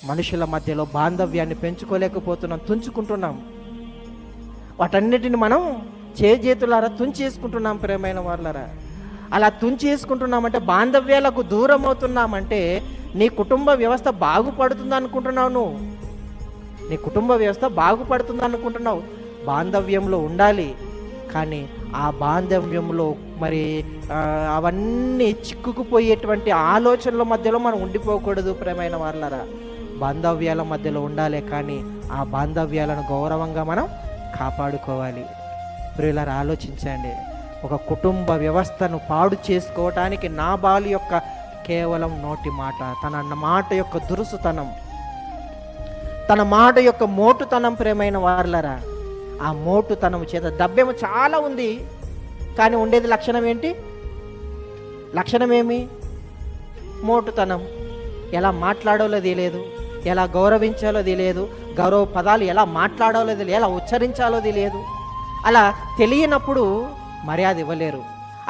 మనుషుల మధ్యలో బాంధవ్యాన్ని పెంచుకోలేకపోతున్నాం, తుంచుకుంటున్నాం. వాటన్నిటిని మనం చేతులారా తుంచేసుకుంటున్నాం. ప్రేమైన వాళ్ళరా, అలా తుంచేసుకుంటున్నామంటే, బాంధవ్యాలకు దూరం అవుతున్నామంటే నీ కుటుంబ వ్యవస్థ బాగుపడుతుంది అనుకుంటున్నావు. నువ్వు నీ కుటుంబ వ్యవస్థ బాగుపడుతుంది అనుకుంటున్నావు. బాంధవ్యంలో ఉండాలి, కానీ ఆ బాంధవ్యంలో మరి అవన్నీ చిక్కుకుపోయేటువంటి ఆలోచనల మధ్యలో మనం ఉండిపోకూడదు. ప్రేమైన వాళ్ళరా, బాంధవ్యాల మధ్యలో ఉండాలి, కానీ ఆ బాంధవ్యాలను గౌరవంగా మనం కాపాడుకోవాలి. ప్రియులారా, ఆలోచించండి. ఒక కుటుంబ వ్యవస్థను పాడు చేసుకోవటానికి నాబాలు యొక్క కేవలం నోటి మాట, తన మాట యొక్క దురుసుతనం, తన మాట యొక్క మోటుతనం. ప్రేమైన వారలరా, ఆ మోటుతనం చేత దబ్బెము చాలా ఉంది, కానీ ఉండేది లక్షణం ఏంటి? లక్షణమేమి? మోటుతనం. ఎలా మాట్లాడాలో తెలియదు, ఎలా గౌరవించాలో తెలియదు, గౌరవ పదాలు ఎలా మాట్లాడాలో తెలియదు, ఎలా ఉచ్చరించాలో తెలియదు. అలా తెలియనప్పుడు మర్యాద ఇవ్వలేరు.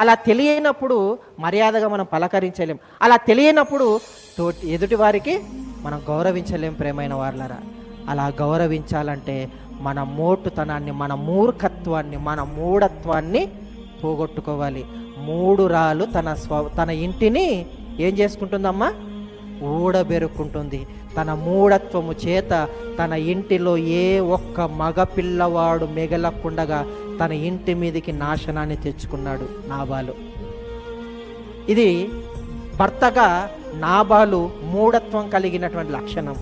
అలా తెలియనప్పుడు మర్యాదగా మనం పలకరించలేం. అలా తెలియనప్పుడు ఎదుటి వారికి మనం గౌరవించలేం. ప్రేమైన వాళ్ళరా, అలా గౌరవించాలంటే మన మోటుతనాన్ని, మన మూర్ఖత్వాన్ని, మన మూఢత్వాన్ని పోగొట్టుకోవాలి. మూఢురాలు తన ఇంటిని ఏం చేసుకుంటుందమ్మా? ఊడబెరుక్కుంటుంది. తన మూఢత్వము చేత తన ఇంటిలో ఏ ఒక్క మగ పిల్లవాడు మిగలకుండగా తన ఇంటి మీదకి నాశనాన్ని తెచ్చుకున్నాడు నాబాలు. ఇది భర్తగా నాబాలు మూఢత్వం కలిగినటువంటి లక్షణం.